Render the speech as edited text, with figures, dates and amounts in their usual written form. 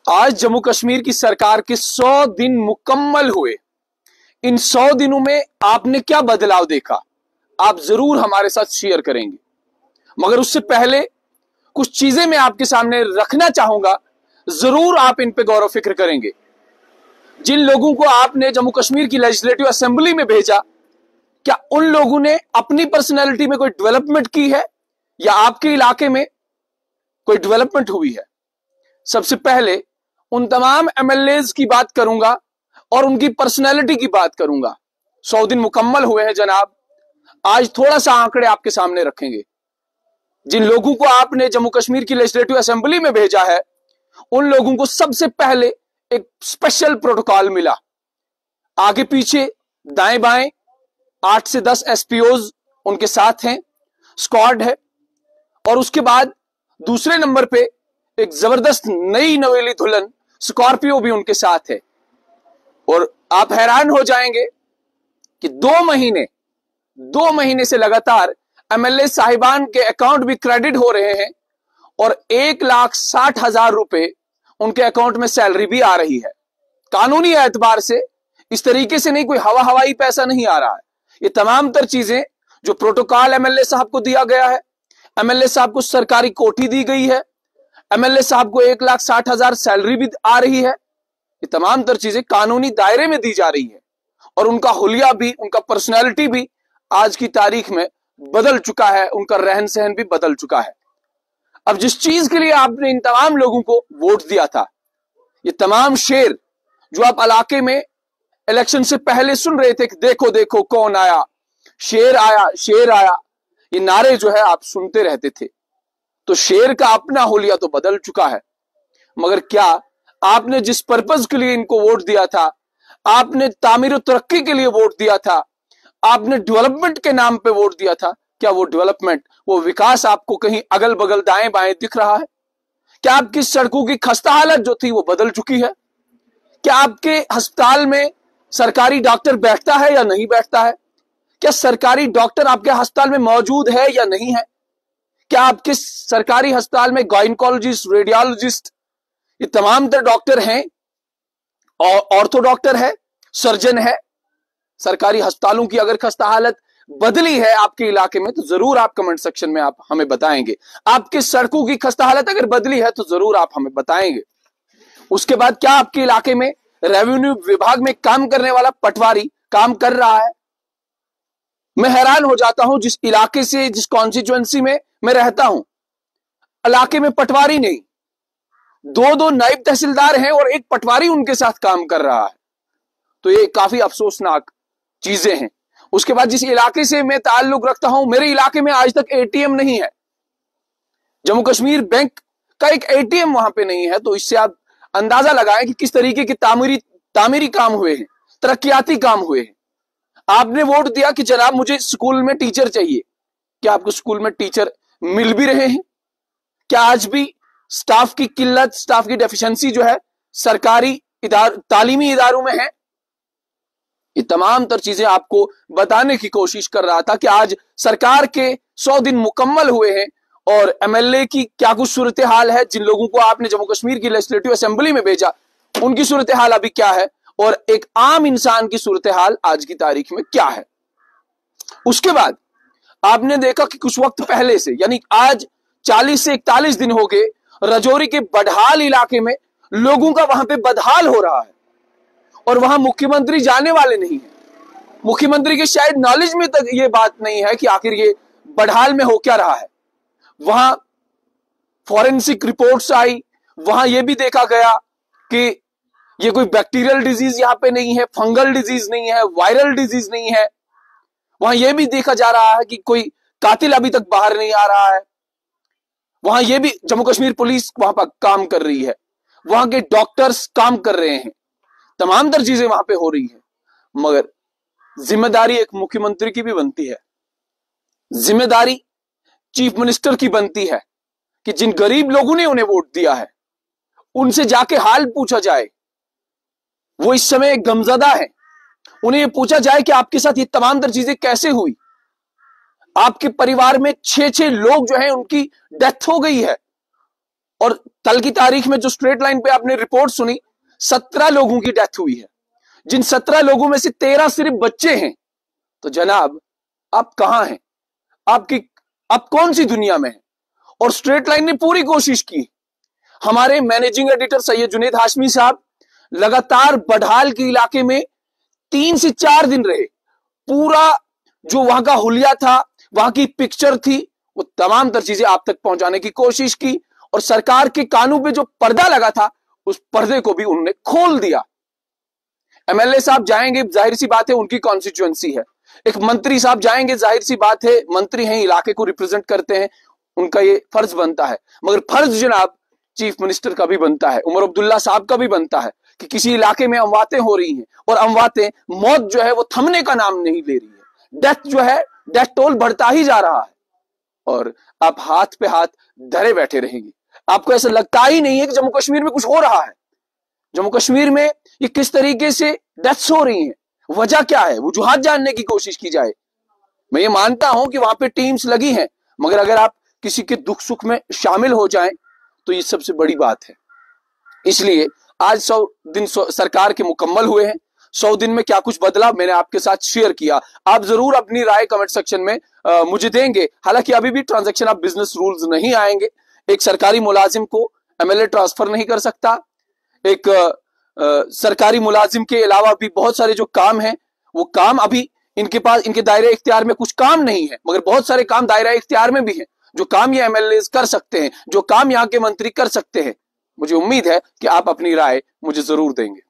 आज जम्मू कश्मीर की सरकार के 100 दिन मुकम्मल हुए। इन 100 दिनों में आपने क्या बदलाव देखा, आप जरूर हमारे साथ शेयर करेंगे। मगर उससे पहले कुछ चीजें मैं आपके सामने रखना चाहूंगा, जरूर आप इन पे गौर व फिक्र करेंगे। जिन लोगों को आपने जम्मू कश्मीर की लेजिस्लेटिव असेंबली में भेजा, क्या उन लोगों ने अपनी पर्सनैलिटी में कोई डेवलपमेंट की है या आपके इलाके में कोई डेवलपमेंट हुई है? सबसे पहले उन तमाम एमएलएज की बात करूंगा और उनकी पर्सनैलिटी की बात करूंगा। 100 दिन मुकम्मल हुए हैं जनाब। आज थोड़ा सा आंकड़े आपके सामने रखेंगे। जिन लोगों को आपने जम्मू कश्मीर की लेजिस्लेटिव असेंबली में भेजा है, उन लोगों को सबसे पहले एक स्पेशल प्रोटोकॉल मिला। आगे पीछे दाएं बाएं 8 से 10 एसपीओज उनके साथ हैं, स्क्वाड है। और उसके बाद दूसरे नंबर पे एक जबरदस्त नई नवेली दुल्हन स्कॉर्पियो भी उनके साथ है। और आप हैरान हो जाएंगे कि 2 महीने से लगातार एमएलए साहिबान के अकाउंट भी क्रेडिट हो रहे हैं और 1,60,000 रुपए उनके अकाउंट में सैलरी भी आ रही है। कानूनी एतबार से इस तरीके से नहीं, कोई हवाई पैसा नहीं आ रहा है। ये तमाम तर चीजें जो प्रोटोकॉल एमएलए साहब को दिया गया है, एमएलए साहब को सरकारी कोठी दी गई है, एमएलए साहब को 1,60,000 सैलरी भी आ रही है, ये तमाम तर चीजें कानूनी दायरे में दी जा रही है। और उनका हुलिया भी, उनका पर्सनैलिटी भी आज की तारीख में बदल चुका है, उनका रहन सहन भी बदल चुका है। अब जिस चीज के लिए आपने इन तमाम लोगों को वोट दिया था, ये तमाम शेर जो आप इलाके में इलेक्शन से पहले सुन रहे थे कि देखो देखो कौन आया, शेर आया, शेर आया, ये नारे जो है आप सुनते रहते थे, तो शेर का अपना हुलिया तो बदल चुका है। मगर क्या आपने जिस पर्पज के लिए इनको वोट दिया था, आपने तामीर और तरक्की के लिए वोट दिया था, आपने डेवलपमेंट के नाम पे वोट दिया था, क्या वो डेवलपमेंट, वो विकास आपको कहीं अगल बगल दाएं बाएं दिख रहा है? क्या आपकी सड़कों की खस्ता हालत जो थी वो बदल चुकी है? क्या आपके अस्पताल में सरकारी डॉक्टर बैठता है या नहीं बैठता है? क्या सरकारी डॉक्टर आपके अस्पताल में मौजूद है या नहीं है? क्या आपके सरकारी अस्पताल में गायनेकोलॉजिस्ट, रेडियोलॉजिस्ट, ये तमाम तर डॉक्टर हैं, और ऑर्थो डॉक्टर है, सर्जन है? सरकारी अस्पतालों की अगर खस्ता हालत बदली है आपके इलाके में तो जरूर आप कमेंट सेक्शन में आप हमें बताएंगे। आपके सड़कों की खस्ता हालत अगर बदली है तो जरूर आप हमें बताएंगे। उसके बाद क्या आपके इलाके में रेवेन्यू विभाग में काम करने वाला पटवारी काम कर रहा है? मैं हैरान हो जाता हूं, जिस इलाके से, जिस कॉन्स्टिट्यूएंसी में मैं रहता हूं, इलाके में पटवारी नहीं, 2 नायब तहसीलदार हैं और एक पटवारी उनके साथ काम कर रहा है। तो ये काफी अफसोसनाक चीजें हैं। उसके बाद जिस इलाके से मैं ताल्लुक रखता हूं, मेरे इलाके में आज तक एटीएम नहीं है। जम्मू कश्मीर बैंक का एक एटीएम वहां पे नहीं है। तो इससे आप अंदाजा लगाएं कि किस तरीके के तामीरी काम हुए हैं, तरक्याती काम हुए हैं। आपने वोट दिया कि जनाब मुझे स्कूल में टीचर चाहिए। क्या आपको स्कूल में टीचर मिल भी रहे हैं? क्या आज भी स्टाफ की किल्लत, स्टाफ की डेफिशिएंसी जो है सरकारी तालीमी इदारों में है? ये तमाम तर चीजें आपको बताने की कोशिश कर रहा था कि आज सरकार के 100 दिन मुकम्मल हुए हैं और एमएलए की क्या कुछ सूरत हाल है। जिन लोगों को आपने जम्मू कश्मीर की लेजिस्लेटिव असेंबली में भेजा, उनकी सूरत हाल अभी क्या है और एक आम इंसान की सूरत हाल आज की तारीख में क्या है। उसके बाद आपने देखा कि कुछ वक्त पहले से, यानी आज 40 से 41 दिन हो गए, राजौरी के बडहाल इलाके में लोगों का वहां पे बदहाल हो रहा है और वहां मुख्यमंत्री जाने वाले नहीं है। मुख्यमंत्री के शायद नॉलेज में तक ये बात नहीं है कि आखिर ये बडहाल में हो क्या रहा है। वहां फॉरेंसिक रिपोर्ट्स आई, वहां ये भी देखा गया कि ये कोई बैक्टीरियल डिजीज यहां पे नहीं है, फंगल डिजीज नहीं है, वायरल डिजीज नहीं है। वहां यह भी देखा जा रहा है कि कोई कातिल अभी तक बाहर नहीं आ रहा है। वहां यह भी जम्मू कश्मीर पुलिस वहां पर काम कर रही है, वहां के डॉक्टर्स काम कर रहे हैं, तमाम तर चीजें वहां पे हो रही है। मगर जिम्मेदारी एक मुख्यमंत्री की भी बनती है, जिम्मेदारी चीफ मिनिस्टर की बनती है कि जिन गरीब लोगों ने उन्हें वोट दिया है उनसे जाके हाल पूछा जाए। वो इस समय गमजदा है, उन्हें यह पूछा जाए कि आपके साथ ये तमाम तर चीजें कैसे हुई। आपके परिवार में 6 लोग जो हैं उनकी डेथ हो गई है, और कल की तारीख में जो स्ट्रेट लाइन पे आपने रिपोर्ट सुनी, 17 लोगों की डेथ हुई है, जिन 17 लोगों में से 13 सिर्फ बच्चे हैं। तो जनाब आप कहां हैं? आप कौन सी दुनिया में हैं? और स्ट्रेट लाइन ने पूरी कोशिश की। हमारे मैनेजिंग एडिटर सैयद जुनेद हाशमी साहब लगातार बडहाल के इलाके में 3 से 4 दिन रहे। पूरा जो वहां का हुलिया था, वहां की पिक्चर थी, वो तमाम तर चीजें आप तक पहुंचाने की कोशिश की और सरकार के कानून पे जो पर्दा लगा था उस पर्दे को भी उन्होंने खोल दिया। एमएलए साहब जाएंगे, जाहिर सी बात है उनकी कॉन्स्टिट्यूएंसी है। एक मंत्री साहब जाएंगे, जाहिर सी बात है मंत्री हैं, इलाके को रिप्रेजेंट करते हैं, उनका ये फर्ज बनता है। मगर फर्ज जनाब चीफ मिनिस्टर का भी बनता है, उमर अब्दुल्ला साहब का भी बनता है कि किसी इलाके में अमवातें हो रही हैं और अमवातें, मौत जो है वो थमने का नाम नहीं ले रही है, डेथ जो है, डेथ टोल बढ़ता ही जा रहा है और आप हाथ पे हाथ धरे बैठे रहेंगे। आपको ऐसा लगता ही नहीं है कि जम्मू कश्मीर में कुछ हो रहा है। जम्मू कश्मीर में ये किस तरीके से डेथ्स हो रही हैं, वजह क्या है, वजूहात जानने की कोशिश की जाए। मैं ये मानता हूं कि वहां पे टीम्स लगी हैं, मगर अगर आप किसी के दुख सुख में शामिल हो जाएं तो ये सबसे बड़ी बात है। इसलिए आज 100 दिन सरकार के मुकम्मल हुए हैं। 100 दिन में क्या कुछ बदला मैंने आपके साथ शेयर किया। आप जरूर अपनी राय कमेंट सेक्शन में मुझे देंगे। हालांकि अभी भी ट्रांजैक्शन ऑफ बिजनेस रूल्स नहीं आएंगे। एक सरकारी मुलाजिम को एमएलए ट्रांसफर नहीं कर सकता। एक सरकारी मुलाजिम के अलावा भी बहुत सारे जो काम हैं, वो काम अभी इनके पास, इनके दायरे इख्तियार में कुछ काम नहीं है, मगर बहुत सारे काम दायरा इख्तियार में भी हैं, जो काम ये एमएलए कर सकते हैं, जो काम यहाँ के मंत्री कर सकते हैं। मुझे उम्मीद है कि आप अपनी राय मुझे जरूर देंगे।